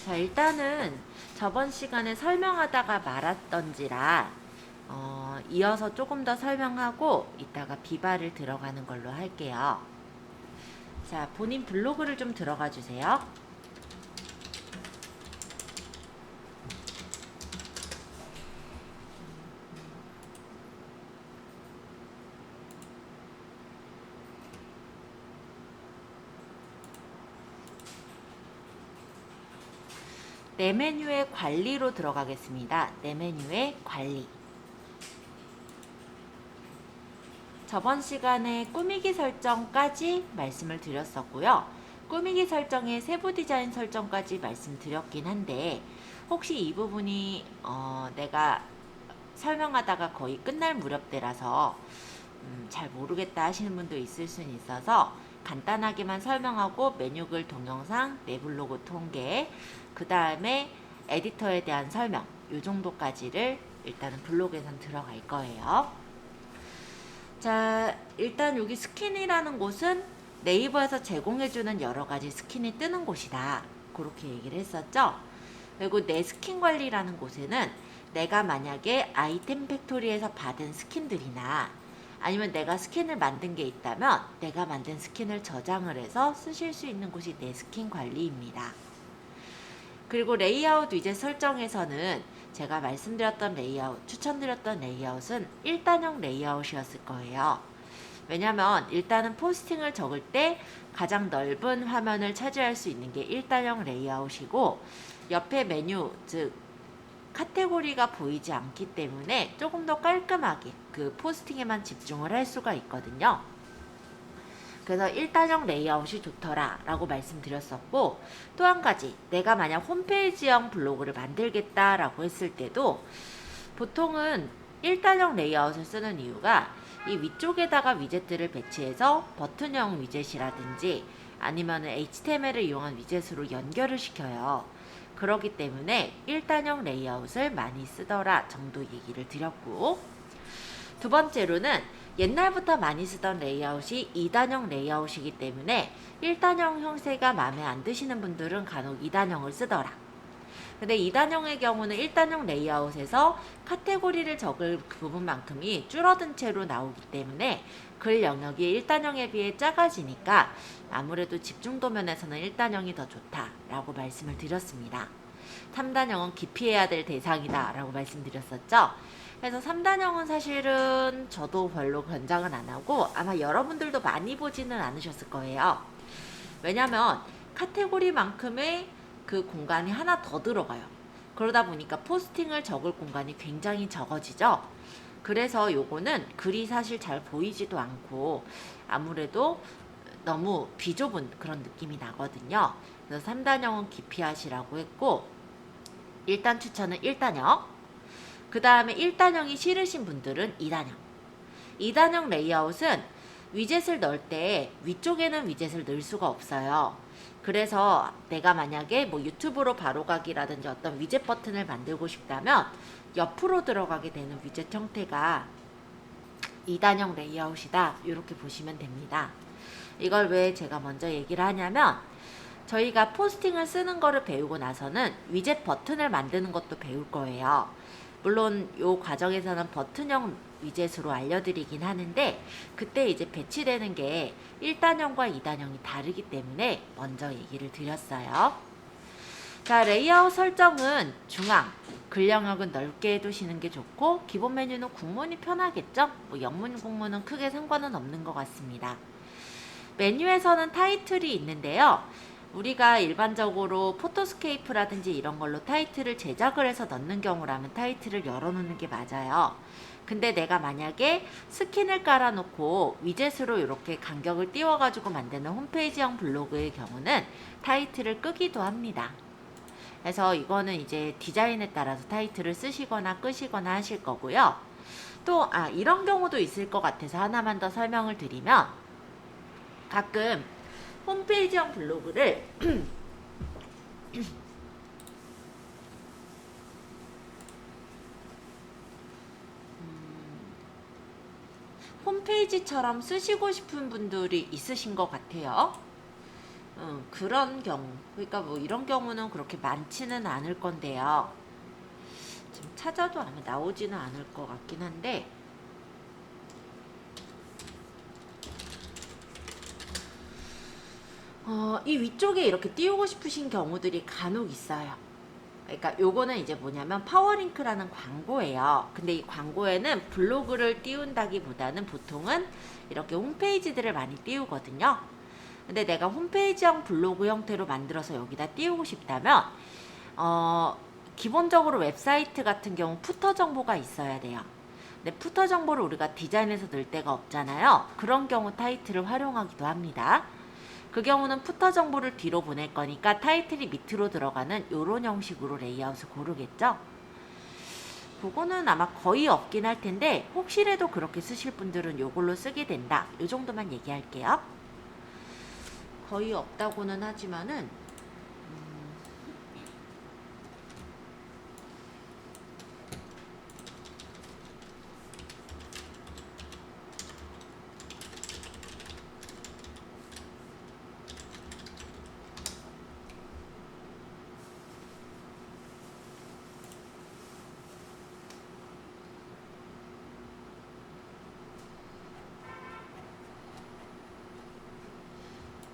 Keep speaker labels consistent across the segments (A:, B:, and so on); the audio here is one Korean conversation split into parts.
A: 자, 일단은 저번 시간에 설명하다가 말았던지라 이어서 조금 더 설명하고 이따가 비발을 들어가는 걸로 할게요. 자, 본인 블로그를 좀 들어가 주세요. 내 메뉴의 관리로 들어가겠습니다. 내 메뉴의 관리. 저번 시간에 꾸미기 설정까지 말씀을 드렸었고요. 꾸미기 설정의 세부 디자인 설정까지 말씀드렸긴 한데 혹시 이 부분이 내가 설명하다가 거의 끝날 무렵대라서 잘 모르겠다 하시는 분도 있을 수는 있어서 간단하게만 설명하고 메뉴글 동영상, 내 블로그 통계, 그 다음에 에디터에 대한 설명 요 정도까지를 일단은 블로그에선 들어갈 거예요. 자, 일단 여기 스킨이라는 곳은 네이버에서 제공해주는 여러가지 스킨이 뜨는 곳이다, 그렇게 얘기를 했었죠. 그리고 내 스킨 관리라는 곳에는 내가 만약에 아이템 팩토리에서 받은 스킨들이나 아니면 내가 스킨을 만든 게 있다면 내가 만든 스킨을 저장을 해서 쓰실 수 있는 곳이 내 스킨 관리입니다. 그리고 레이아웃 위젯 설정에서는 제가 말씀드렸던 레이아웃, 추천드렸던 레이아웃은 1단형 레이아웃이었을 거예요. 왜냐면 일단은 포스팅을 적을 때 가장 넓은 화면을 차지할 수 있는 게 1단형 레이아웃이고 옆에 메뉴, 즉 카테고리가 보이지 않기 때문에 조금 더 깔끔하게 그 포스팅에만 집중을 할 수가 있거든요. 그래서 1단형 레이아웃이 좋더라 라고 말씀드렸었고, 또 한 가지, 내가 만약 홈페이지형 블로그를 만들겠다 라고 했을 때도 보통은 1단형 레이아웃을 쓰는 이유가 이 위쪽에다가 위젯들을 배치해서 버튼형 위젯이라든지 아니면 HTML을 이용한 위젯으로 연결을 시켜요. 그렇기 때문에 1단형 레이아웃을 많이 쓰더라 정도 얘기를 드렸고, 두 번째로는 옛날부터 많이 쓰던 레이아웃이 2단형 레이아웃이기 때문에 1단형 형태가 마음에 안 드시는 분들은 간혹 2단형을 쓰더라. 근데 2단형의 경우는 1단형 레이아웃에서 카테고리를 적을 그 부분만큼이 줄어든 채로 나오기 때문에 글 영역이 1단형에 비해 작아지니까 아무래도 집중도 면에서는 1단형이 더 좋다라고 말씀을 드렸습니다. 3단형은 기피해야 될 대상이다 라고 말씀드렸었죠. 그래서 3단형은 사실은 저도 별로 권장은 안 하고 아마 여러분들도 많이 보지는 않으셨을 거예요. 왜냐면 카테고리만큼의 그 공간이 하나 더 들어가요. 그러다 보니까 포스팅을 적을 공간이 굉장히 적어지죠. 그래서 요거는 글이 사실 잘 보이지도 않고 아무래도 너무 비좁은 그런 느낌이 나거든요. 그래서 3단형은 기피하시라고 했고, 일단 추천은 1단형, 그 다음에 1단형이 싫으신 분들은 2단형. 2단형 레이아웃은 위젯을 넣을 때 위쪽에는 위젯을 넣을 수가 없어요. 그래서 내가 만약에 뭐 유튜브로 바로가기라든지 어떤 위젯 버튼을 만들고 싶다면 옆으로 들어가게 되는 위젯 형태가 2단형 레이아웃이다, 이렇게 보시면 됩니다. 이걸 왜 제가 먼저 얘기를 하냐면 저희가 포스팅을 쓰는 거를 배우고 나서는 위젯 버튼을 만드는 것도 배울 거예요. 물론 이 과정에서는 버튼형 위젯으로 알려드리긴 하는데 그때 이제 배치되는 게 1단형과 2단형이 다르기 때문에 먼저 얘기를 드렸어요. 자, 레이아웃 설정은 중앙, 글 영역은 넓게 해두시는 게 좋고 기본 메뉴는 국문이 편하겠죠? 뭐 영문, 국문은 크게 상관은 없는 것 같습니다. 메뉴에서는 타이틀이 있는데요. 우리가 일반적으로 포토스케이프라든지 이런 걸로 타이틀을 제작을 해서 넣는 경우라면 타이틀을 열어놓는 게 맞아요. 근데 내가 만약에 스킨을 깔아놓고 위젯으로 이렇게 간격을 띄워가지고 만드는 홈페이지형 블로그의 경우는 타이틀을 끄기도 합니다. 그래서 이거는 이제 디자인에 따라서 타이틀을 쓰시거나 끄시거나 하실 거고요. 또 이런 경우도 있을 것 같아서 하나만 더 설명을 드리면, 가끔 홈페이지형 블로그를 홈페이지처럼 쓰시고 싶은 분들이 있으신 것 같아요. 그런 경우, 그러니까 뭐 이런 경우는 그렇게 많지는 않을 건데요. 지금 찾아도 아마 나오지는 않을 것 같긴 한데, 이 위쪽에 이렇게 띄우고 싶으신 경우들이 간혹 있어요. 그러니까 요거는 이제 뭐냐면 파워링크라는 광고예요. 근데 이 광고에는 블로그를 띄운다기보다는 보통은 이렇게 홈페이지들을 많이 띄우거든요. 근데 내가 홈페이지형 블로그 형태로 만들어서 여기다 띄우고 싶다면 기본적으로 웹사이트 같은 경우 푸터 정보가 있어야 돼요. 근데 푸터 정보를 우리가 디자인해서 넣을 데가 없잖아요. 그런 경우 타이틀을 활용하기도 합니다. 그 경우는 푸터 정보를 뒤로 보낼 거니까 타이틀이 밑으로 들어가는 이런 형식으로 레이아웃을 고르겠죠. 그거는 아마 거의 없긴 할 텐데 혹시라도 그렇게 쓰실 분들은 이걸로 쓰게 된다. 이 정도만 얘기할게요. 거의 없다고는 하지만은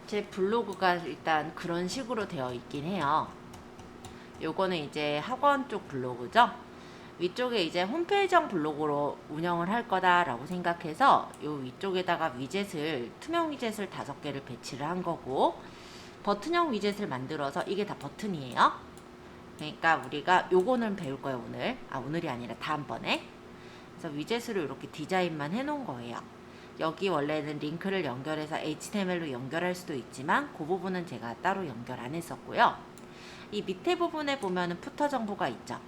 A: 제 블로그가 일단 그런 식으로 되어 있긴 해요. 요거는 이제 학원 쪽 블로그죠. 위쪽에 이제 홈페이지형 블로그로 운영을 할 거다라고 생각해서 요 위쪽에다가 위젯을 투명 위젯을 5개를 배치를 한 거고, 버튼형 위젯을 만들어서 이게 다 버튼이에요. 그러니까 우리가 요거는 배울 거예요 오늘. 오늘이 아니라 다음번에. 그래서 위젯으로 이렇게 디자인만 해놓은 거예요. 여기 원래는 링크를 연결해서 HTML로 연결할 수도 있지만 그 부분은 제가 따로 연결 안 했었고요. 이 밑에 부분에 보면은 푸터 정보가 있죠.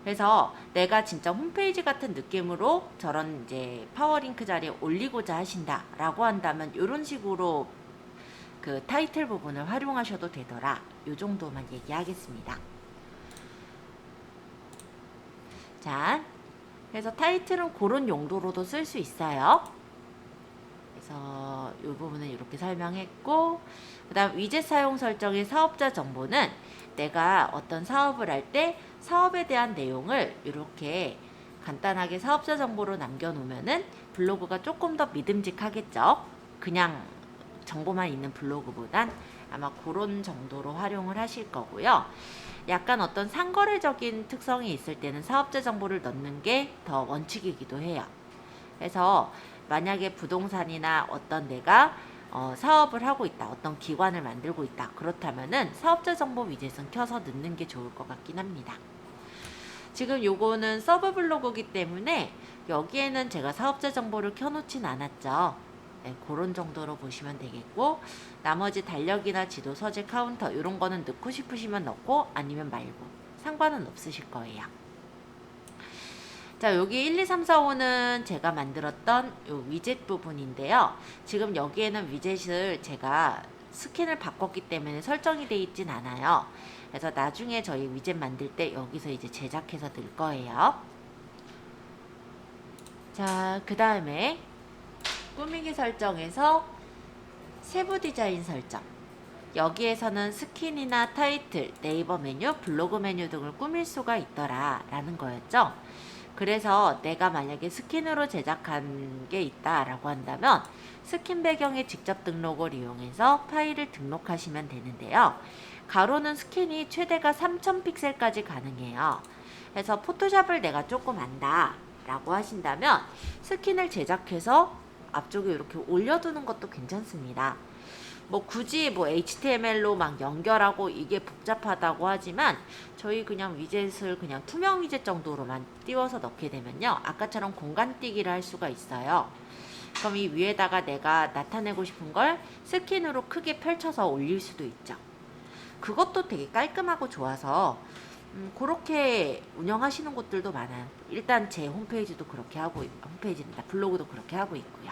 A: 그래서 내가 진짜 홈페이지 같은 느낌으로 저런 이제 파워링크 자리에 올리고자 하신다 라고 한다면 이런 식으로 그 타이틀 부분을 활용하셔도 되더라. 요 정도만 얘기하겠습니다. 자, 그래서 타이틀은 그런 용도로도 쓸 수 있어요. 그래서 이 부분은 이렇게 설명했고, 그 다음 위젯 사용 설정의 사업자 정보는 내가 어떤 사업을 할 때 사업에 대한 내용을 이렇게 간단하게 사업자 정보로 남겨놓으면은 블로그가 조금 더 믿음직하겠죠. 그냥 정보만 있는 블로그보단 아마 그런 정도로 활용을 하실 거고요. 약간 어떤 상거래적인 특성이 있을 때는 사업자 정보를 넣는 게 더 원칙이기도 해요. 그래서 만약에 부동산이나 어떤 내가 사업을 하고 있다, 어떤 기관을 만들고 있다, 그렇다면은 사업자 정보 위젯은 켜서 넣는 게 좋을 것 같긴 합니다. 지금 요거는 서브 블로그이기 때문에 여기에는 제가 사업자 정보를 켜놓진 않았죠. 네, 그런 정도로 보시면 되겠고, 나머지 달력이나 지도, 서재, 카운터 이런 거는 넣고 싶으시면 넣고 아니면 말고 상관은 없으실 거예요. 자, 여기 1, 2, 3, 4, 5는 제가 만들었던 요 위젯 부분인데요. 지금 여기에는 위젯을 제가 스킨을 바꿨기 때문에 설정이 되어 있진 않아요. 그래서 나중에 저희 위젯 만들 때 여기서 이제 제작해서 넣을 거예요. 자, 그 다음에 꾸미기 설정에서 세부 디자인 설정. 여기에서는 스킨이나 타이틀, 네이버 메뉴, 블로그 메뉴 등을 꾸밀 수가 있더라 라는 거였죠. 그래서 내가 만약에 스킨으로 제작한 게 있다라고 한다면 스킨 배경에 직접 등록을 이용해서 파일을 등록하시면 되는데요. 가로는 스킨이 최대가 3000픽셀까지 가능해요. 그래서 포토샵을 내가 조금 안다 라고 하신다면 스킨을 제작해서 앞쪽에 이렇게 올려두는 것도 괜찮습니다. 뭐 굳이 뭐 HTML로 막 연결하고 이게 복잡하다고 하지만 저희 그냥 위젯을 그냥 투명 위젯 정도로만 띄워서 넣게 되면요, 아까처럼 공간 띄기를 할 수가 있어요. 그럼 이 위에다가 내가 나타내고 싶은 걸 스킨으로 크게 펼쳐서 올릴 수도 있죠. 그것도 되게 깔끔하고 좋아서 그렇게 운영하시는 곳들도 많아요. 일단 제 홈페이지도 그렇게 하고, 홈페이지입니다. 블로그도 그렇게 하고 있고요.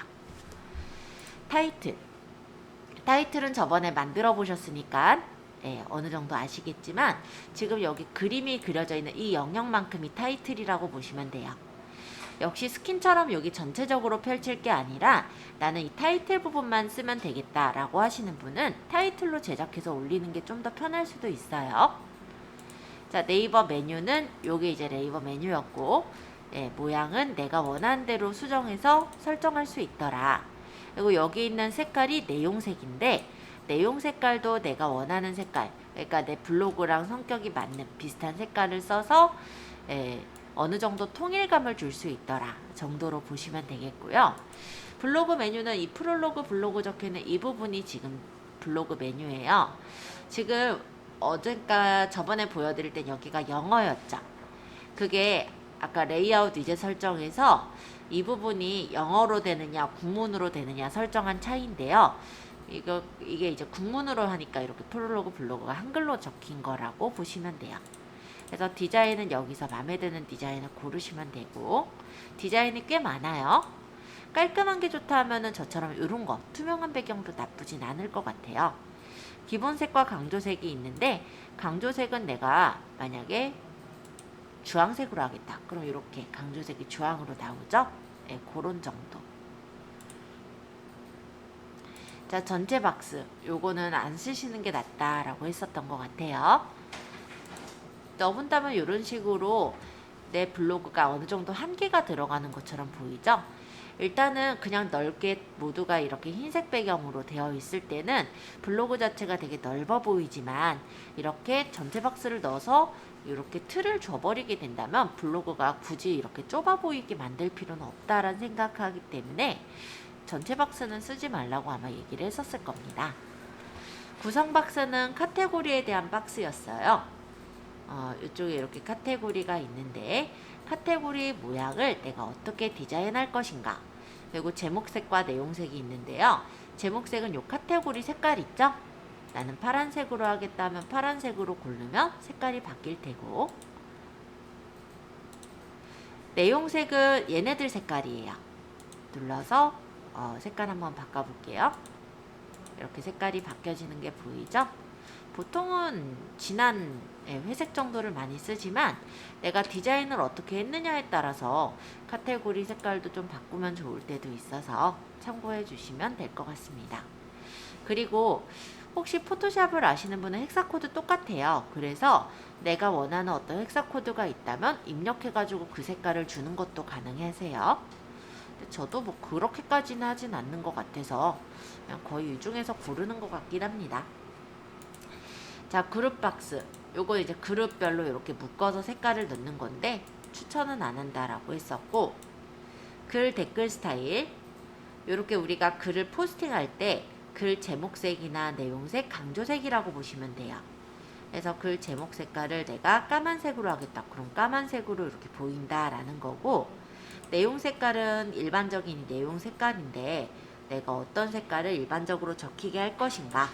A: 타이틀은 저번에 만들어 보셨으니까 어느 정도 아시겠지만 지금 여기 그림이 그려져 있는 이 영역만큼이 타이틀이라고 보시면 돼요. 역시 스킨처럼 여기 전체적으로 펼칠 게 아니라 나는 이 타이틀 부분만 쓰면 되겠다 라고 하시는 분은 타이틀로 제작해서 올리는 게 좀 더 편할 수도 있어요. 자, 네이버 메뉴는 요게 이제 네이버 메뉴였고, 예, 모양은 내가 원하는 대로 수정해서 설정할 수 있더라. 그리고 여기 있는 색깔이 내용색인데, 내용 색깔도 내가 원하는 색깔, 그러니까 내 블로그랑 성격이 맞는 비슷한 색깔을 써서 어느 정도 통일감을 줄 수 있더라 정도로 보시면 되겠고요. 블로그 메뉴는 이 프롤로그 블로그 적혀있는 이 부분이 지금 블로그 메뉴예요. 지금 어젠가 저번에 보여드릴 땐 여기가 영어였죠. 그게 아까 레이아웃 위젯 설정에서 이 부분이 영어로 되느냐 국문으로 되느냐 설정한 차이인데요. 이게 이제 국문으로 하니까 이렇게 프롤로그 블로그가 한글로 적힌 거라고 보시면 돼요. 그래서 디자인은 여기서 마음에 드는 디자인을 고르시면 되고, 디자인이 꽤 많아요. 깔끔한 게 좋다 하면은 저처럼 이런 거 투명한 배경도 나쁘진 않을 것 같아요. 기본색과 강조색이 있는데, 강조색은 내가 만약에 주황색으로 하겠다. 그럼 이렇게 강조색이 주황으로 나오죠? 네, 그런 정도. 자, 전체 박스. 요거는 안 쓰시는 게 낫다라고 했었던 것 같아요. 넣은다면 이런 식으로 내 블로그가 어느 정도 한계가 들어가는 것처럼 보이죠? 일단은 그냥 넓게 모두가 이렇게 흰색 배경으로 되어 있을 때는 블로그 자체가 되게 넓어 보이지만, 이렇게 전체 박스를 넣어서 이렇게 틀을 줘버리게 된다면 블로그가 굳이 이렇게 좁아 보이게 만들 필요는 없다라는 생각하기 때문에 전체 박스는 쓰지 말라고 아마 얘기를 했었을 겁니다. 구성 박스는 카테고리에 대한 박스였어요. 이쪽에 이렇게 카테고리가 있는데, 카테고리 모양을 내가 어떻게 디자인할 것인가, 그리고 제목색과 내용색이 있는데요. 제목색은 요 카테고리 색깔 있죠? 나는 파란색으로 하겠다 하면 파란색으로 고르면 색깔이 바뀔 테고, 내용색은 얘네들 색깔이에요. 눌러서 색깔 한번 바꿔볼게요. 이렇게 색깔이 바뀌어지는 게 보이죠? 보통은 진한 회색 정도를 많이 쓰지만, 내가 디자인을 어떻게 했느냐에 따라서 카테고리 색깔도 좀 바꾸면 좋을 때도 있어서 참고해 주시면 될 것 같습니다. 그리고 혹시 포토샵을 아시는 분은 헥사코드 똑같아요. 그래서 내가 원하는 어떤 헥사코드가 있다면 입력해가지고 그 색깔을 주는 것도 가능하세요. 저도 뭐 그렇게까지는 하진 않는 것 같아서 그냥 거의 이 중에서 고르는 것 같긴 합니다. 자, 그룹 박스. 요거 이제 그룹별로 이렇게 묶어서 색깔을 넣는 건데 추천은 안 한다라고 했었고, 글 댓글 스타일. 요렇게 우리가 글을 포스팅할 때 글 제목색이나 내용색, 강조색이라고 보시면 돼요. 그래서 글 제목 색깔을 내가 까만색으로 하겠다. 그럼 까만색으로 이렇게 보인다라는 거고, 내용 색깔은 일반적인 내용 색깔인데 내가 어떤 색깔을 일반적으로 적히게 할 것인가.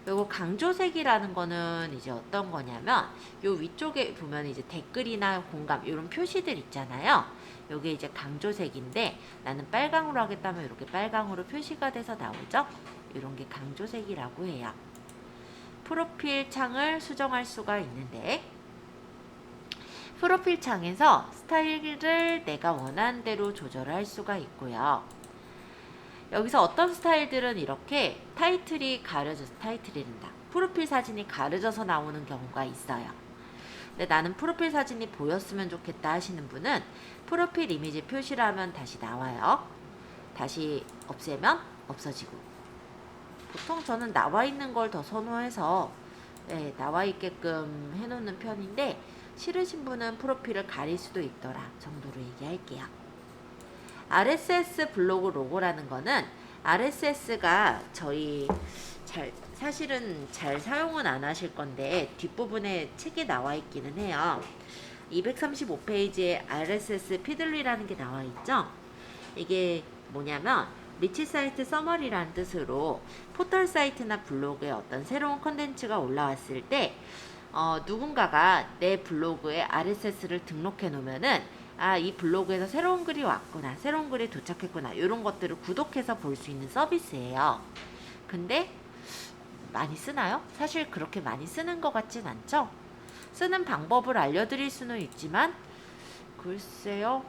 A: 그리고 강조색이라는 거는 이제 어떤 거냐면, 요 위쪽에 보면 이제 댓글이나 공감 이런 표시들 있잖아요. 요게 이제 강조색인데, 나는 빨강으로 하겠다면 이렇게 빨강으로 표시가 돼서 나오죠. 이런 게 강조색이라고 해요. 프로필 창을 수정할 수가 있는데, 프로필 창에서 스타일을 내가 원하는 대로 조절할 수가 있고요. 여기서 어떤 스타일들은 이렇게 타이틀이란다. 프로필 사진이 가려져서 나오는 경우가 있어요. 근데 나는 프로필 사진이 보였으면 좋겠다 하시는 분은 프로필 이미지 표시를 하면 다시 나와요. 다시 없애면 없어지고. 보통 저는 나와 있는 걸 더 선호해서 나와 있게끔 해놓는 편인데, 싫으신 분은 프로필을 가릴 수도 있더라 정도로 얘기할게요. RSS 블로그 로고라는 거는, RSS가 저희 사실은 잘 사용은 안 하실 건데 뒷부분에 책에 나와 있기는 해요. 235페이지에 RSS 피들리라는 게 나와 있죠. 이게 뭐냐면 리치 사이트 서머리라는 뜻으로, 포털 사이트나 블로그에 어떤 새로운 컨텐츠가 올라왔을 때 누군가가 내 블로그에 RSS를 등록해 놓으면은, 이 블로그에서 새로운 글이 왔구나, 새로운 글이 도착했구나, 이런 것들을 구독해서 볼 수 있는 서비스예요. 근데 많이 쓰나요? 사실 그렇게 많이 쓰는 것 같진 않죠? 쓰는 방법을 알려드릴 수는 있지만 글쎄요.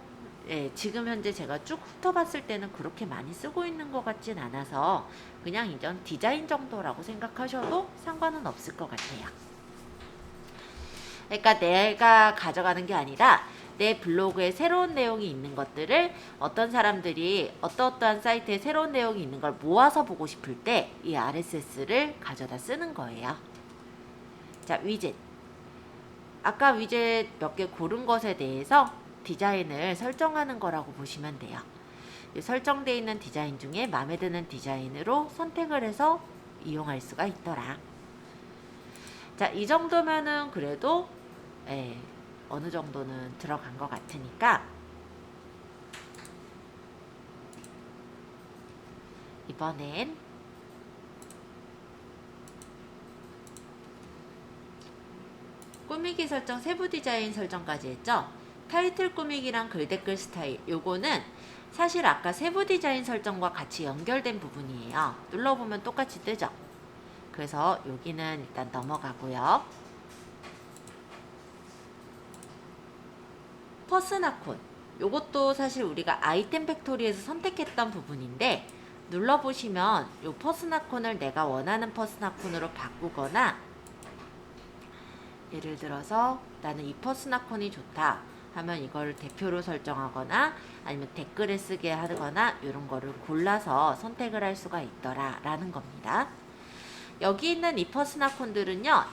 A: 예, 지금 현재 제가 쭉 훑어봤을 때는 그렇게 많이 쓰고 있는 것 같진 않아서 그냥 이전 디자인 정도라고 생각하셔도 상관은 없을 것 같아요. 그러니까 내가 가져가는 게 아니라 내 블로그에 새로운 내용이 있는 것들을 어떤 사람들이 어떠한 사이트에 새로운 내용이 있는 걸 모아서 보고 싶을 때 이 RSS를 가져다 쓰는 거예요. 자, 위젯. 아까 위젯 몇 개 고른 것에 대해서 디자인을 설정하는 거라고 보시면 돼요. 설정되어 있는 디자인 중에 마음에 드는 디자인으로 선택을 해서 이용할 수가 있더라. 자, 이 정도면은 그래도 어느 정도는 들어간 것 같으니까 이번엔 꾸미기 설정, 세부 디자인 설정까지 했죠. 타이틀 꾸미기랑 글 댓글 스타일, 요거는 사실 아까 세부 디자인 설정과 같이 연결된 부분이에요. 눌러보면 똑같이 뜨죠. 그래서 여기는 일단 넘어가고요. 퍼스나콘, 요것도 사실 우리가 아이템 팩토리에서 선택했던 부분인데 눌러보시면 요 퍼스나콘을 내가 원하는 퍼스나콘으로 바꾸거나, 예를 들어서 나는 이 퍼스나콘이 좋다 하면 이걸 대표로 설정하거나 아니면 댓글에 쓰게 하거나 이런 거를 골라서 선택을 할 수가 있더라 라는 겁니다. 여기 있는 이 퍼스나콘들은요,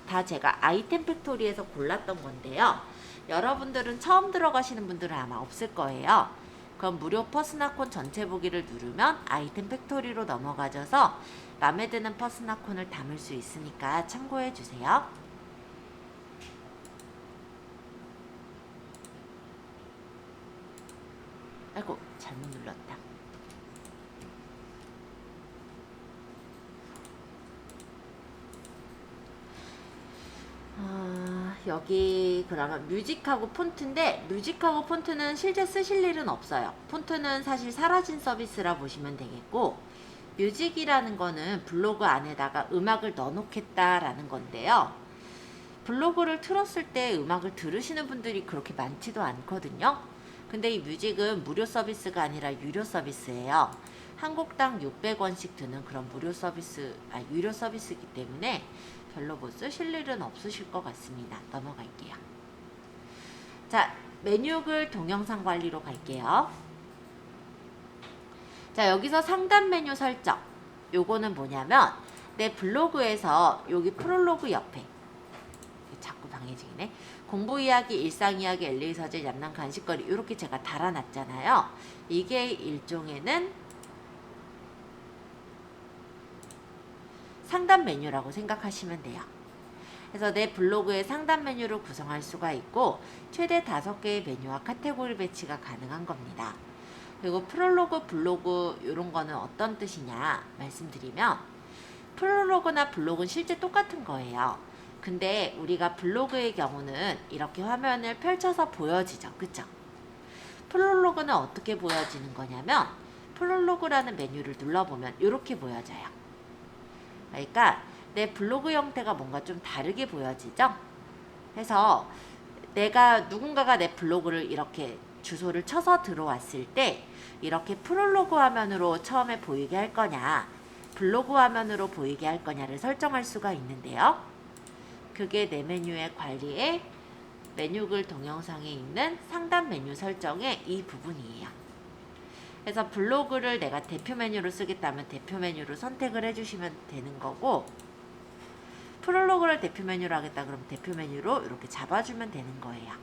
A: 다 제가 아이템 팩토리에서 골랐던 건데요. 여러분들은 처음 들어가시는 분들은 아마 없을 거예요. 그럼 무료 퍼스나콘 전체 보기를 누르면 아이템 팩토리로 넘어가져서 마음에 드는 퍼스나콘을 담을 수 있으니까 참고해 주세요. 아이고, 잘못 눌렀다. 여기 그러면 뮤직하고 폰트인데, 뮤직하고 폰트는 실제 쓰실 일은 없어요. 폰트는 사실 사라진 서비스라 보시면 되겠고, 뮤직이라는 거는 블로그 안에다가 음악을 넣어놓겠다라는 건데요. 블로그를 틀었을 때 음악을 들으시는 분들이 그렇게 많지도 않거든요. 근데 이 뮤직은 무료 서비스가 아니라 유료 서비스예요. 한 곡당 600원씩 드는 그런 유료 서비스이기 때문에 별로 뭐 쓰실 일은 없으실 것 같습니다. 넘어갈게요. 자, 메뉴글 동영상 관리로 갈게요. 자, 여기서 상단 메뉴 설정. 요거는 뭐냐면 내 블로그에서 여기 프롤로그 옆에 자꾸 방해지네. 공부 이야기, 일상 이야기, 엘리 서재, 얌난 간식거리 이렇게 제가 달아놨잖아요. 이게 일종에는 상단 메뉴라고 생각하시면 돼요. 그래서 내 블로그의 상단 메뉴를 구성할 수가 있고 최대 5개의 메뉴와 카테고리 배치가 가능한 겁니다. 그리고 프롤로그, 블로그 이런 거는 어떤 뜻이냐 말씀드리면, 프롤로그나 블로그는 실제 똑같은 거예요. 근데 우리가 블로그의 경우는 이렇게 화면을 펼쳐서 보여지죠. 그쵸? 프롤로그는 어떻게 보여지는 거냐면 프롤로그라는 메뉴를 눌러보면 이렇게 보여져요. 그러니까 내 블로그 형태가 뭔가 좀 다르게 보여지죠. 그래서 누군가가 내 블로그를 이렇게 주소를 쳐서 들어왔을 때 이렇게 프롤로그 화면으로 처음에 보이게 할 거냐, 블로그 화면으로 보이게 할 거냐를 설정할 수가 있는데요. 그게 내 메뉴의 관리에 메뉴글 동영상에 있는 상단 메뉴 설정의 이 부분이에요. 그래서 블로그를 내가 대표 메뉴로 쓰겠다면 대표 메뉴를 선택을 해주시면 되는 거고, 프롤로그를 대표 메뉴로 하겠다 그러면 대표 메뉴로 이렇게 잡아주면 되는 거예요.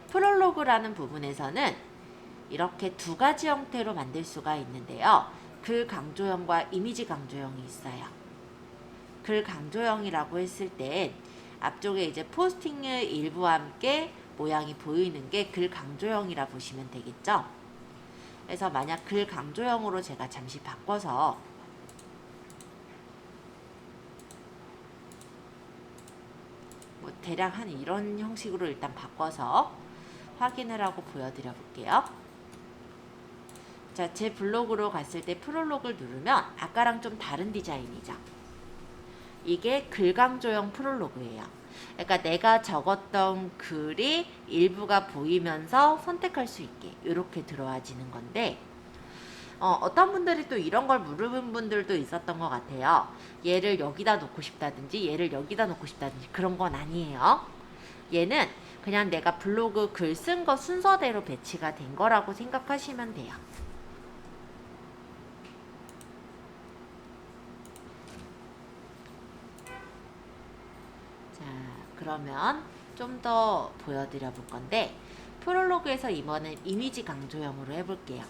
A: 프롤로그라는 부분에서는 이렇게 2가지 형태로 만들 수가 있는데요. 글 강조형과 이미지 강조형이 있어요. 글 강조형이라고 했을 땐 앞쪽에 이제 포스팅의 일부와 함께 모양이 보이는 게 글 강조형이라 보시면 되겠죠. 그래서 만약 글 강조형으로 제가 잠시 바꿔서 뭐 대략 한 이런 형식으로 일단 바꿔서 확인을 하고 보여드려 볼게요. 자, 제 블로그로 갔을 때 프롤로그를 누르면 아까랑 좀 다른 디자인이죠. 이게 글 강조형 프롤로그예요. 그러니까 내가 적었던 글이 일부가 보이면서 선택할 수 있게 이렇게 들어와지는 건데 어떤 분들이 또 이런 걸 물으는 분들도 있었던 것 같아요. 얘를 여기다 놓고 싶다든지 얘를 여기다 놓고 싶다든지 그런 건 아니에요. 얘는 그냥 내가 블로그 글 쓴 거 순서대로 배치가 된 거라고 생각하시면 돼요. 자, 그러면 좀 더 보여드려 볼 건데 프롤로그에서 이번엔 이미지 강조형으로 해볼게요.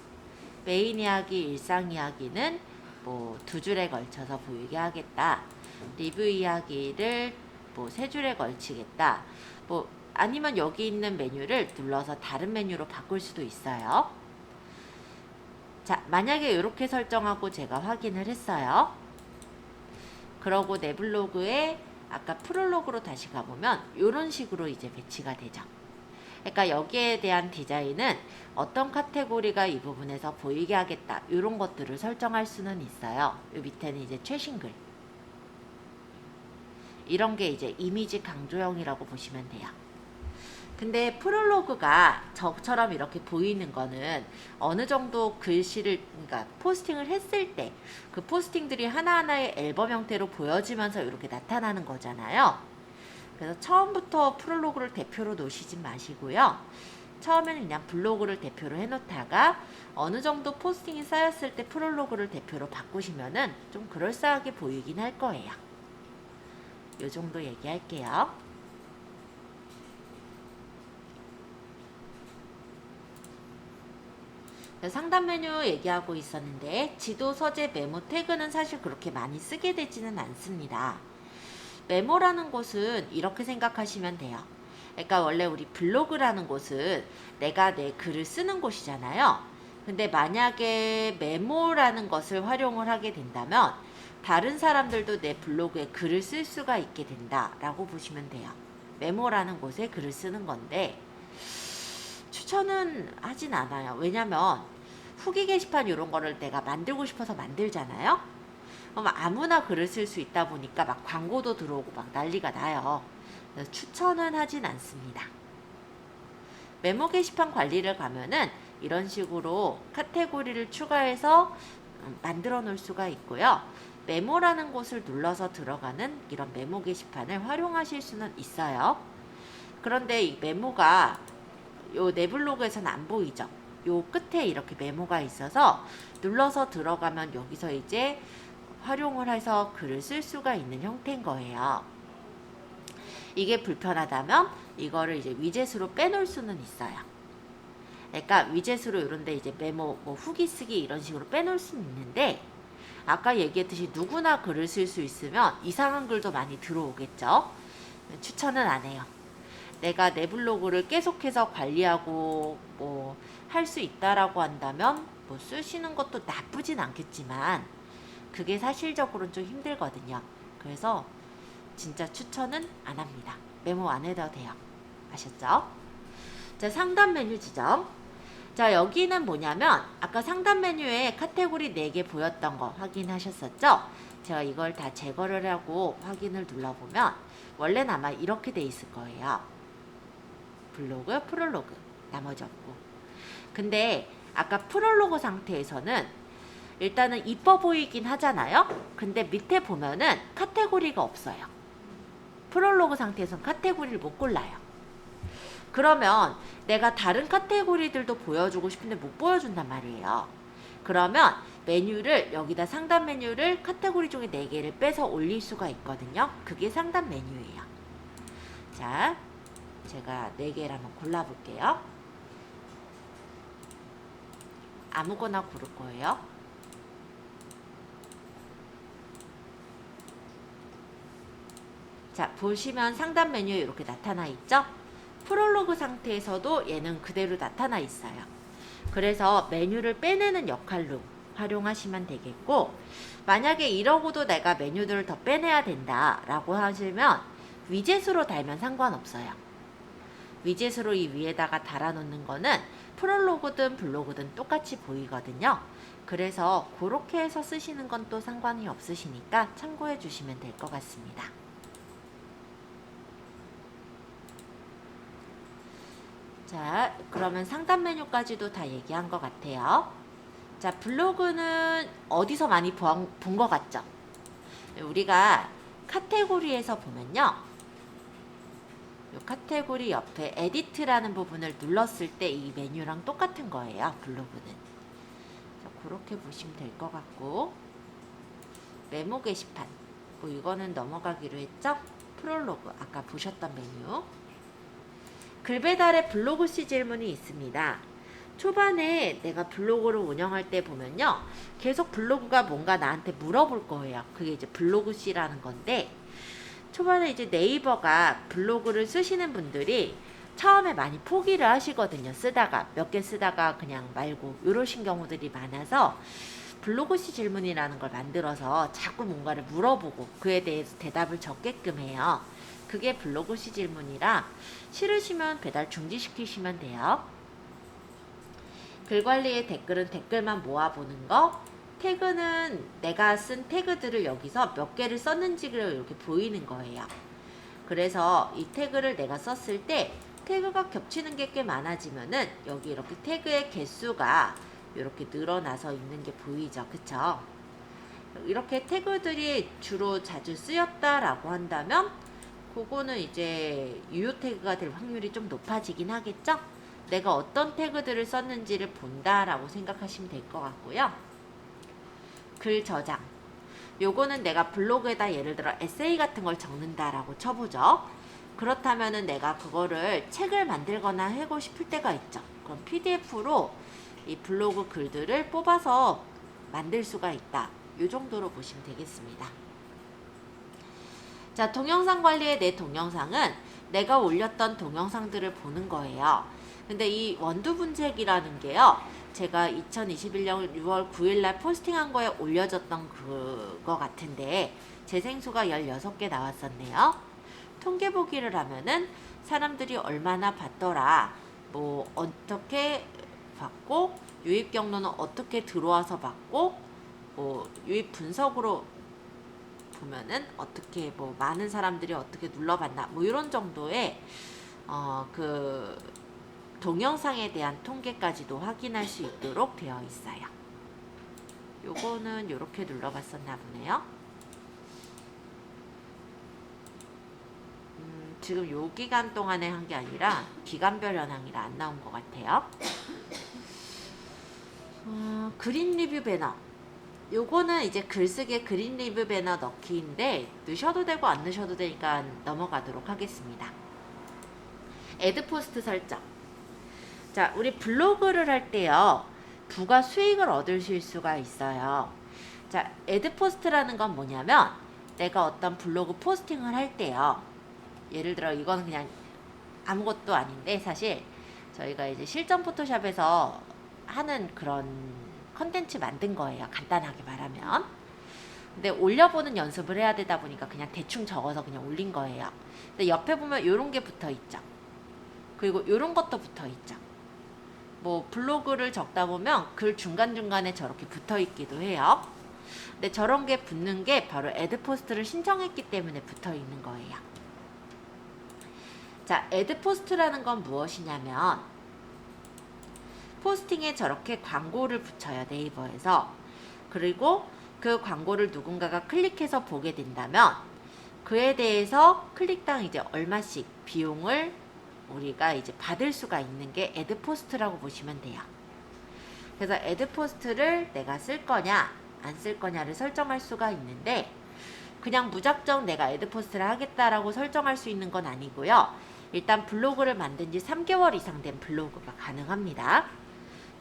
A: 메인 이야기, 일상 이야기는 뭐 2줄에 걸쳐서 보이게 하겠다. 리뷰 이야기를 뭐 3줄에 걸치겠다. 뭐 아니면 여기 있는 메뉴를 눌러서 다른 메뉴로 바꿀 수도 있어요. 자, 만약에 이렇게 설정하고 제가 확인을 했어요. 그러고 내 블로그에 아까 프롤로그로 다시 가보면 이런 식으로 이제 배치가 되죠. 그러니까 여기에 대한 디자인은 어떤 카테고리가 이 부분에서 보이게 하겠다 이런 것들을 설정할 수는 있어요. 이 밑에는 이제 최신 글 이런 게 이제 이미지 강조형이라고 보시면 돼요. 근데 프롤로그가 저처럼 이렇게 보이는 거는 어느 정도 글씨를 그러니까 포스팅을 했을 때 그 포스팅들이 하나하나의 앨범 형태로 보여지면서 이렇게 나타나는 거잖아요. 그래서 처음부터 프롤로그를 대표로 놓으시지 마시고요. 처음에는 그냥 블로그를 대표로 해놓다가 어느 정도 포스팅이 쌓였을 때 프롤로그를 대표로 바꾸시면은 좀 그럴싸하게 보이긴 할 거예요. 요 정도 얘기할게요. 상단 메뉴 얘기하고 있었는데 지도, 서재, 메모, 태그는 사실 그렇게 많이 쓰게 되지는 않습니다. 메모라는 곳은 이렇게 생각하시면 돼요. 그러니까 원래 우리 블로그라는 곳은 내가 내 글을 쓰는 곳이잖아요. 근데 만약에 메모라는 것을 활용을 하게 된다면 다른 사람들도 내 블로그에 글을 쓸 수가 있게 된다라고 보시면 돼요. 메모라는 곳에 글을 쓰는 건데 추천은 하진 않아요. 왜냐면 후기 게시판 이런 거를 내가 만들고 싶어서 만들잖아요. 아무나 글을 쓸 수 있다 보니까 막 광고도 들어오고 막 난리가 나요. 그래서 추천은 하진 않습니다. 메모 게시판 관리를 가면은 이런 식으로 카테고리를 추가해서 만들어 놓을 수가 있고요. 메모라는 곳을 눌러서 들어가는 이런 메모 게시판을 활용하실 수는 있어요. 그런데 이 메모가 요 내 블로그에서는 안 보이죠. 요 끝에 이렇게 메모가 있어서 눌러서 들어가면 여기서 이제 활용을 해서 글을 쓸 수가 있는 형태인 거예요. 이게 불편하다면 이거를 이제 위젯으로 빼놓을 수는 있어요. 그러니까 위젯으로 이런데 이제 메모, 뭐 후기 쓰기 이런 식으로 빼놓을 수는 있는데 아까 얘기했듯이 누구나 글을 쓸 수 있으면 이상한 글도 많이 들어오겠죠. 추천은 안 해요. 내가 내 블로그를 계속해서 관리하고 뭐 할 수 있다라고 한다면 뭐 쓰시는 것도 나쁘진 않겠지만 그게 사실적으로는 좀 힘들거든요. 그래서 진짜 추천은 안 합니다. 메모 안 해도 돼요. 아셨죠? 자, 상단 메뉴 지정. 자, 여기는 뭐냐면 아까 상단 메뉴에 카테고리 4개 보였던 거 확인하셨었죠? 제가 이걸 다 제거를 하고 확인을 눌러보면 원래는 아마 이렇게 돼 있을 거예요. 블로그, 프롤로그, 나머지 없고. 근데 아까 프롤로그 상태에서는 일단은 이뻐 보이긴 하잖아요. 근데 밑에 보면은 카테고리가 없어요. 프롤로그 상태에서는 카테고리를 못 골라요. 그러면 내가 다른 카테고리들도 보여주고 싶은데 못 보여준단 말이에요. 그러면 메뉴를 여기다 상단 메뉴를 카테고리 중에 4개를 빼서 올릴 수가 있거든요. 그게 상단 메뉴예요. 자, 제가 4개를 한번 골라볼게요. 아무거나 고를 거예요. 자, 보시면 상단 메뉴에 이렇게 나타나 있죠? 프롤로그 상태에서도 얘는 그대로 나타나 있어요. 그래서 메뉴를 빼내는 역할로 활용하시면 되겠고, 만약에 이러고도 내가 메뉴들을 더 빼내야 된다라고 하시면 위젯으로 달면 상관없어요. 위젯으로 이 위에다가 달아놓는 거는 프롤로그든 블로그든 똑같이 보이거든요. 그래서 그렇게 해서 쓰시는 건 또 상관이 없으시니까 참고해 주시면 될 것 같습니다. 자, 그러면 상단 메뉴까지도 다 얘기한 것 같아요. 자, 블로그는 어디서 많이 본 것 같죠? 우리가 카테고리에서 보면요. 요 카테고리 옆에 에디트라는 부분을 눌렀을 때 이 메뉴랑 똑같은 거예요. 블로그는. 자, 그렇게 보시면 될 것 같고, 메모 게시판. 뭐 이거는 넘어가기로 했죠? 프롤로그. 아까 보셨던 메뉴. 글 배달에 블로그 시 질문이 있습니다. 초반에 내가 블로그를 운영할 때 보면요. 계속 블로그가 뭔가 나한테 물어볼 거예요. 그게 이제 블로그 C라는 건데, 초반에 이제 네이버가 블로그를 쓰시는 분들이 처음에 많이 포기를 하시거든요. 쓰다가 몇 개 쓰다가 그냥 말고 이러신 경우들이 많아서 블로그 C 질문이라는 걸 만들어서 자꾸 뭔가를 물어보고 그에 대해서 대답을 적게끔 해요. 그게 블로그 C 질문이라 싫으시면 배달 중지시키시면 돼요. 글 관리의 댓글은 댓글만 모아보는 거. 태그는 내가 쓴 태그들을 여기서 몇 개를 썼는지를 이렇게 보이는 거예요. 그래서 이 태그를 내가 썼을 때 태그가 겹치는 게 꽤 많아지면은 여기 이렇게 태그의 개수가 이렇게 늘어나서 있는 게 보이죠. 그쵸? 이렇게 태그들이 주로 자주 쓰였다라고 한다면 그거는 이제 유효 태그가 될 확률이 좀 높아지긴 하겠죠? 내가 어떤 태그들을 썼는지를 본다라고 생각하시면 될 것 같고요. 글 저장. 요거는 내가 블로그에다 예를 들어 에세이 같은 걸 적는다라고 쳐보죠. 그렇다면은 내가 그거를 책을 만들거나 하고 싶을 때가 있죠. 그럼 PDF로 이 블로그 글들을 뽑아서 만들 수가 있다. 요 정도로 보시면 되겠습니다. 자, 동영상 관리의 내 동영상은 내가 올렸던 동영상들을 보는 거예요. 근데 이 원두분책이라는 게요. 제가 2021년 6월 9일날 포스팅한 거에 올려졌던 그거 같은데 재생수가 16개 나왔었네요. 통계 보기를 하면은 사람들이 얼마나 봤더라, 뭐 어떻게 봤고, 유입 경로는 어떻게 들어와서 봤고, 뭐 유입 분석으로 보면은 어떻게 뭐 많은 사람들이 어떻게 눌러봤나, 뭐 이런 정도의 그 동영상에 대한 통계까지도 확인할 수 있도록 되어 있어요. 요거는 요렇게 눌러봤었나 보네요. 지금 요 기간 동안에 한 게 아니라 기간별 현황이라 안 나온 것 같아요. 그린 리뷰 배너. 요거는 이제 글쓰기에 그린 리뷰 배너 넣기인데 넣으셔도 되고 안 넣으셔도 되니까 넘어가도록 하겠습니다. 애드 포스트 설정. 자, 우리 블로그를 할 때요, 부가 수익을 얻으실 수가 있어요. 자, 애드 포스트라는 건 뭐냐면 내가 어떤 블로그 포스팅을 할 때요, 예를 들어 이건 그냥 아무것도 아닌데 사실 저희가 이제 실전 포토샵에서 하는 그런 컨텐츠 만든 거예요. 간단하게 말하면. 근데 올려보는 연습을 해야 되다 보니까 그냥 대충 적어서 그냥 올린 거예요. 근데 옆에 보면 요런 게 붙어 있죠. 그리고 요런 것도 붙어 있죠. 뭐 블로그를 적다 보면 글 중간중간에 저렇게 붙어 있기도 해요. 근데 저런 게 붙는 게 바로 애드 포스트를 신청했기 때문에 붙어 있는 거예요. 자, 애드 포스트라는 건 무엇이냐면 포스팅에 저렇게 광고를 붙여요. 네이버에서. 그리고 그 광고를 누군가가 클릭해서 보게 된다면 그에 대해서 클릭당 이제 얼마씩 비용을 우리가 이제 받을 수가 있는 게 애드 포스트라고 보시면 돼요. 그래서 애드 포스트를 내가 쓸 거냐 안 쓸 거냐를 설정할 수가 있는데 그냥 무작정 내가 애드 포스트를 하겠다라고 설정할 수 있는 건 아니고요. 일단 블로그를 만든 지 3개월 이상 된 블로그가 가능합니다.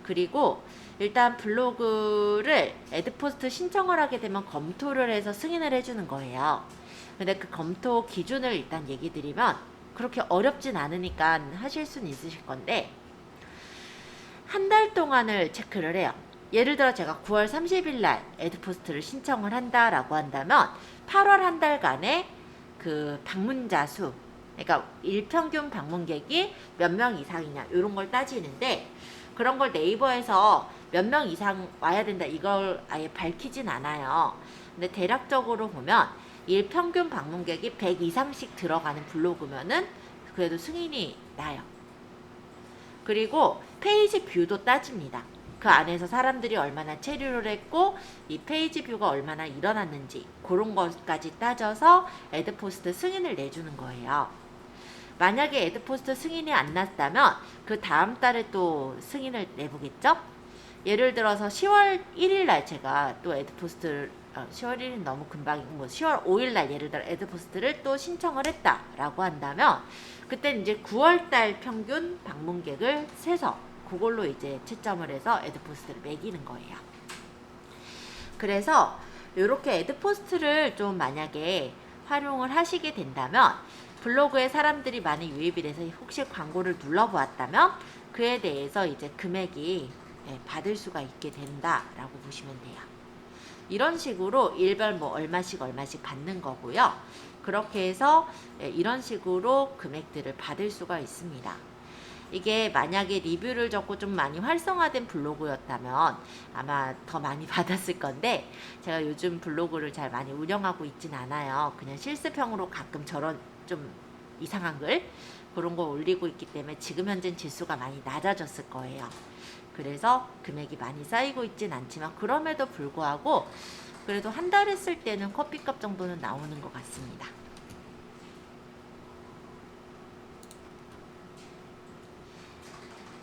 A: 그리고 일단 블로그를 애드 포스트 신청을 하게 되면 검토를 해서 승인을 해주는 거예요. 근데 그 검토 기준을 일단 얘기 드리면 그렇게 어렵진 않으니까 하실 수는 있으실 건데 한 달 동안을 체크를 해요. 예를 들어 제가 9월 30일 날 애드 포스트를 신청을 한다라고 한다면 8월 한 달간의 그 방문자 수, 그러니까 일평균 방문객이 몇 명 이상이냐 이런 걸 따지는데 그런 걸 네이버에서 몇 명 이상 와야 된다 이걸 아예 밝히진 않아요. 근데 대략적으로 보면 일평균 방문객이 100 이상씩 들어가는 블로그면은 그래도 승인이 나요. 그리고 페이지 뷰도 따집니다. 그 안에서 사람들이 얼마나 체류를 했고 이 페이지 뷰가 얼마나 일어났는지 그런 것까지 따져서 애드포스트 승인을 내주는 거예요. 만약에 애드포스트 승인이 안 났다면 그 다음 달에 또 승인을 내보겠죠? 예를 들어서 10월 1일 날 제가 또 애드포스트를 10월 1일 너무 금방이고 뭐 10월 5일 날 예를 들어 애드포스트를 또 신청을 했다라고 한다면 그때 이제 9월 달 평균 방문객을 세서 그걸로 이제 채점을 해서 애드포스트를 매기는 거예요. 그래서 이렇게 애드포스트를 좀 만약에 활용을 하시게 된다면 블로그에 사람들이 많이 유입이 돼서 혹시 광고를 눌러보았다면 그에 대해서 이제 금액이 받을 수가 있게 된다라고 보시면 돼요. 이런 식으로 일별 뭐 얼마씩 받는 거고요. 그렇게 해서 이런 식으로 금액들을 받을 수가 있습니다. 이게 만약에 리뷰를 적고 좀 많이 활성화된 블로그였다면 아마 더 많이 받았을 건데 제가 요즘 블로그를 잘 많이 운영하고 있진 않아요. 그냥 실습형으로 가끔 저런 좀 이상한 글 그런 거 올리고 있기 때문에 지금 현재는 지수가 많이 낮아졌을 거예요. 그래서 금액이 많이 쌓이고 있진 않지만 그럼에도 불구하고 그래도 한 달 했을 때는 커피값 정도는 나오는 것 같습니다.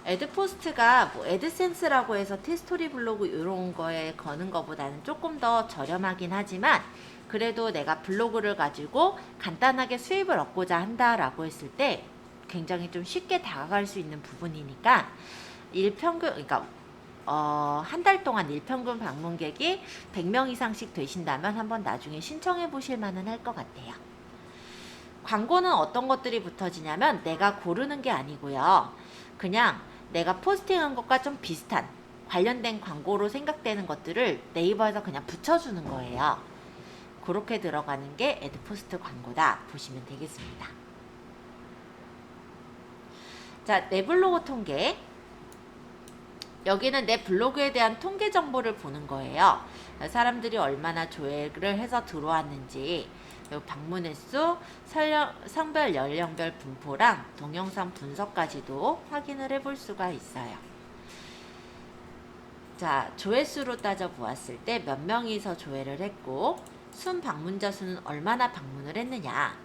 A: 애드포스트가 뭐 애드센스라고 해서 티스토리 블로그 이런 거에 거는 것보다는 조금 더 저렴하긴 하지만 그래도 내가 블로그를 가지고 간단하게 수입을 얻고자 한다라고 했을 때 굉장히 좀 쉽게 다가갈 수 있는 부분이니까 일평균 그러니까 한 달 동안 일평균 방문객이 100명 이상씩 되신다면 한번 나중에 신청해 보실 만은 할 것 같아요. 광고는 어떤 것들이 붙어지냐면 내가 고르는 게 아니고요. 그냥 내가 포스팅한 것과 좀 비슷한 관련된 광고로 생각되는 것들을 네이버에서 그냥 붙여주는 거예요. 그렇게 들어가는 게 애드포스트 광고다 보시면 되겠습니다. 자, 내 블로그 통계. 여기는 내 블로그에 대한 통계 정보를 보는 거예요. 사람들이 얼마나 조회를 해서 들어왔는지, 방문 횟수, 성별, 연령별 분포랑 동영상 분석까지도 확인을 해볼 수가 있어요. 자, 조회수로 따져 보았을 때 몇 명이서 조회를 했고 순 방문자 수는 얼마나 방문을 했느냐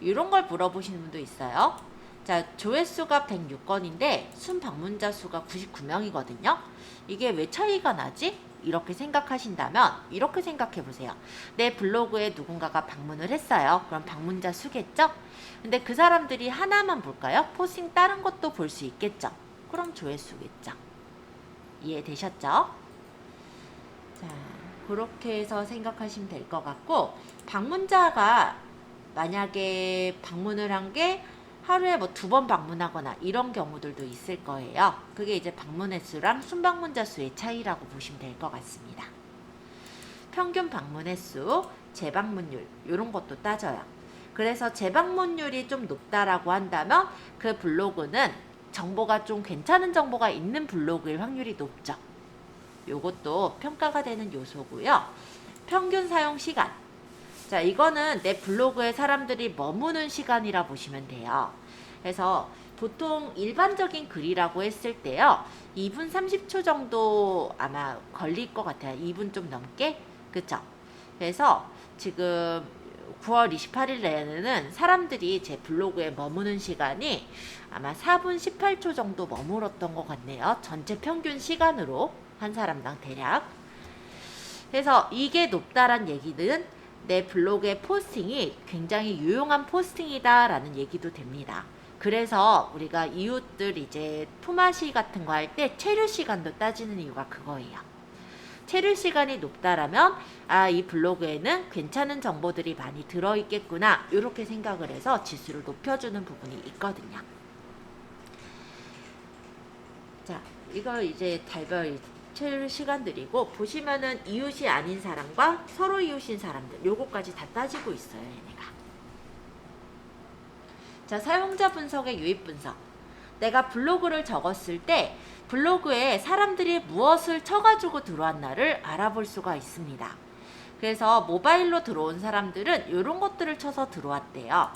A: 이런 걸 물어보시는 분도 있어요. 자, 조회수가 106건인데 순 방문자 수가 99명이거든요. 이게 왜 차이가 나지? 이렇게 생각하신다면 이렇게 생각해 보세요. 내 블로그에 누군가가 방문을 했어요. 그럼 방문자 수겠죠? 근데 그 사람들이 하나만 볼까요? 포스팅 다른 것도 볼 수 있겠죠? 그럼 조회수겠죠. 이해되셨죠? 자, 그렇게 해서 생각하시면 될 것 같고 방문자가 만약에 방문을 한 게 하루에 뭐 2번 방문하거나 이런 경우들도 있을 거예요. 그게 이제 방문 횟수랑 순방문자 수의 차이라고 보시면 될 것 같습니다. 평균 방문 횟수, 재방문율 이런 것도 따져요. 그래서 재방문율이 좀 높다라고 한다면 그 블로그는 정보가 좀 괜찮은 정보가 있는 블로그일 확률이 높죠. 요것도 평가가 되는 요소고요. 평균 사용 시간. 자, 이거는 내 블로그에 사람들이 머무는 시간이라 보시면 돼요. 그래서 보통 일반적인 글이라고 했을 때요. 2분 30초 정도 아마 걸릴 것 같아요. 2분 좀 넘게. 그쵸? 그래서 지금 9월 28일 내에는 사람들이 제 블로그에 머무는 시간이 아마 4분 18초 정도 머물었던 것 같네요. 전체 평균 시간으로 한 사람당 대략. 그래서 이게 높다란 얘기는 내 블로그의 포스팅이 굉장히 유용한 포스팅이다 라는 얘기도 됩니다. 그래서 우리가 이웃들 이제 품앗이 같은 거 할 때 체류 시간도 따지는 이유가 그거예요. 체류 시간이 높다라면 이 블로그에는 괜찮은 정보들이 많이 들어있겠구나 이렇게 생각을 해서 지수를 높여주는 부분이 있거든요. 자, 이거 이제 달별 체류 시간들이고 보시면은 이웃이 아닌 사람과 서로 이웃인 사람들 요거까지 다 따지고 있어요. 얘네가. 자, 사용자 분석의 유입 분석. 내가 블로그를 적었을 때 블로그에 사람들이 무엇을 쳐가지고 들어왔나를 알아볼 수가 있습니다. 그래서 모바일로 들어온 사람들은 이런 것들을 쳐서 들어왔대요.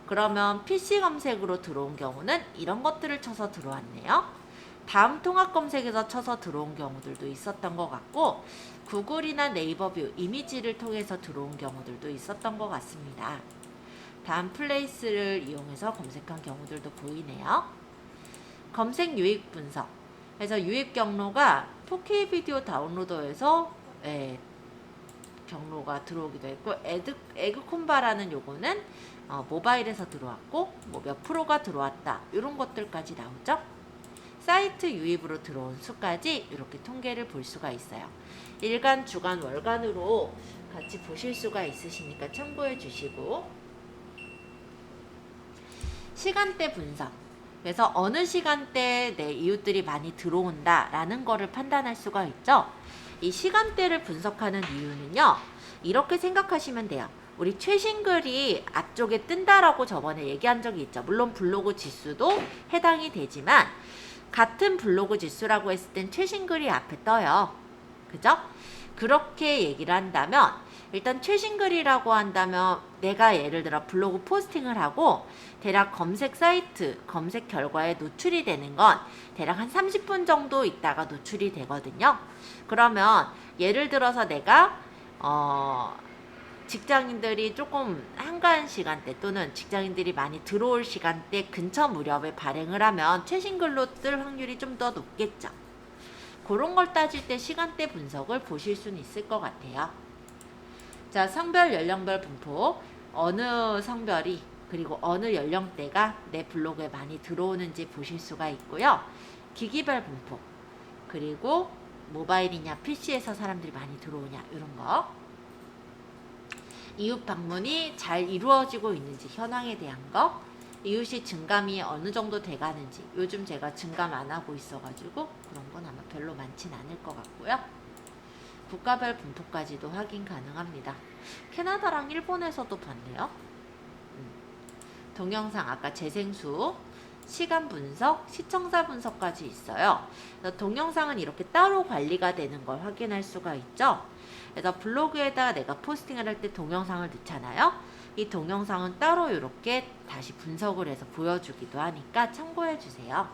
A: 그러면 PC 검색으로 들어온 경우는 이런 것들을 쳐서 들어왔네요. 다음 통합 검색에서 쳐서 들어온 경우들도 있었던 것 같고, 구글이나 네이버 뷰 이미지를 통해서 들어온 경우들도 있었던 것 같습니다. 다음 플레이스를 이용해서 검색한 경우들도 보이네요. 검색 유입 분석. 그래서 유입 경로가 4K 비디오 다운로더에서 경로가 들어오기도 했고, 에그콤바라는 요거는 모바일에서 들어왔고, 뭐 몇 프로가 들어왔다, 이런 것들까지 나오죠. 사이트 유입으로 들어온 수까지 이렇게 통계를 볼 수가 있어요. 일간, 주간, 월간으로 같이 보실 수가 있으시니까 참고해 주시고, 시간대 분석. 그래서 어느 시간대에 내 이웃들이 많이 들어온다 라는 거를 판단할 수가 있죠. 이 시간대를 분석하는 이유는요, 이렇게 생각하시면 돼요. 우리 최신 글이 앞쪽에 뜬다라고 저번에 얘기한 적이 있죠. 물론 블로그 지수도 해당이 되지만 같은 블로그 지수라고 했을 땐 최신 글이 앞에 떠요. 그죠? 그렇게 얘기를 한다면, 일단 최신 글이라고 한다면 내가 예를 들어 블로그 포스팅을 하고 대략 검색 사이트 검색 결과에 노출이 되는 건 대략 한 30분 정도 있다가 노출이 되거든요. 그러면 예를 들어서 내가 직장인들이 조금 한가한 시간대 또는 직장인들이 많이 들어올 시간대 근처 무렵에 발행을 하면 최신 글로 뜰 확률이 좀 더 높겠죠. 그런 걸 따질 때 시간대 분석을 보실 수는 있을 것 같아요. 자, 성별, 연령별 분포. 어느 성별이 그리고 어느 연령대가 내 블로그에 많이 들어오는지 보실 수가 있고요. 기기별 분포. 그리고 모바일이냐 PC에서 사람들이 많이 들어오냐 이런 거. 이웃 방문이 잘 이루어지고 있는지 현황에 대한 거. 이웃이 증감이 어느 정도 돼가는지. 요즘 제가 증감 안 하고 있어가지고 그런 건 아마 별로 많진 않을 것 같고요. 국가별 분포까지도 확인 가능합니다. 캐나다랑 일본에서도 봤네요. 동영상 아까 재생수, 시간 분석, 시청자 분석까지 있어요. 그래서 동영상은 이렇게 따로 관리가 되는 걸 확인할 수가 있죠. 그래서 블로그에다 내가 포스팅을 할 때 동영상을 넣잖아요. 이 동영상은 따로 이렇게 다시 분석을 해서 보여주기도 하니까 참고해 주세요.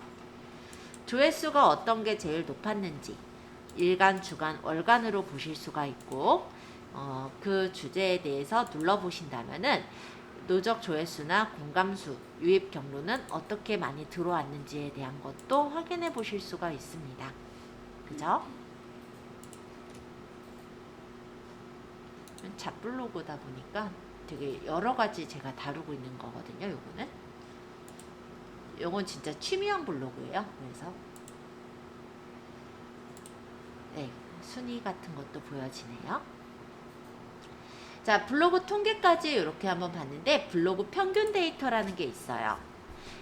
A: 조회수가 어떤 게 제일 높았는지 일간, 주간, 월간으로 보실 수가 있고, 그 주제에 대해서 눌러보신다면은 누적 조회수나 공감수, 유입 경로는 어떻게 많이 들어왔는지에 대한 것도 확인해 보실 수가 있습니다. 그죠? 잡블로그다 보니까 되게 여러 가지 제가 다루고 있는 거거든요. 요건 진짜 취미형 블로그예요. 그래서 네, 순위 같은 것도 보여지네요. 자, 블로그 통계까지 이렇게 한번 봤는데 블로그 평균 데이터라는 게 있어요.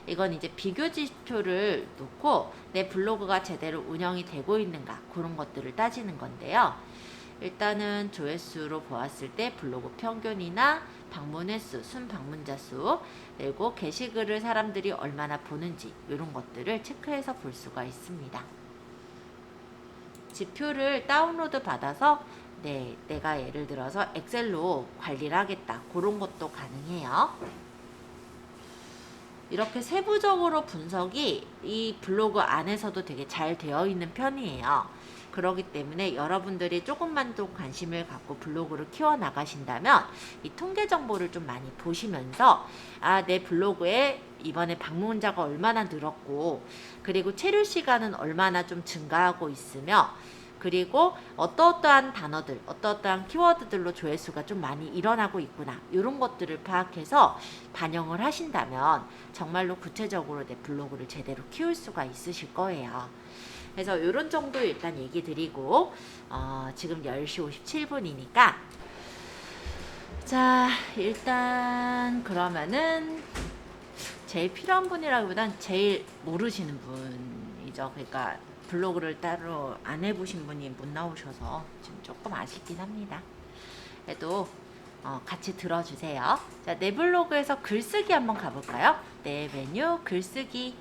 A: 이건 이제 비교 지표를 놓고 내 블로그가 제대로 운영이 되고 있는가 그런 것들을 따지는 건데요. 일단은 조회수로 보았을 때 블로그 평균이나 방문 횟수, 순 방문자 수, 그리고 게시글을 사람들이 얼마나 보는지 이런 것들을 체크해서 볼 수가 있습니다. 지표를 다운로드 받아서 내가 예를 들어서 엑셀로 관리를 하겠다. 그런 것도 가능해요. 이렇게 세부적으로 분석이 이 블로그 안에서도 되게 잘 되어 있는 편이에요. 그렇기 때문에 여러분들이 조금만 더 관심을 갖고 블로그를 키워나가신다면 이 통계 정보를 좀 많이 보시면서 내 블로그에 이번에 방문자가 얼마나 늘었고 그리고 체류 시간은 얼마나 좀 증가하고 있으며 그리고 어떠어떠한 단어들, 어떠어떠한 키워드들로 조회수가 좀 많이 일어나고 있구나 이런 것들을 파악해서 반영을 하신다면 정말로 구체적으로 내 블로그를 제대로 키울 수가 있으실 거예요. 그래서 이런 정도 일단 얘기 드리고 지금 10시 57분이니까 자 일단 그러면은 제일 필요한 분이라기보단 제일 모르시는 분이죠. 그러니까 블로그를 따로 안 해보신 분이 못 나오셔서 지금 조금 아쉽긴 합니다. 그래도 같이 들어주세요. 자, 내 블로그에서 글쓰기 한번 가볼까요? 내 메뉴 글쓰기.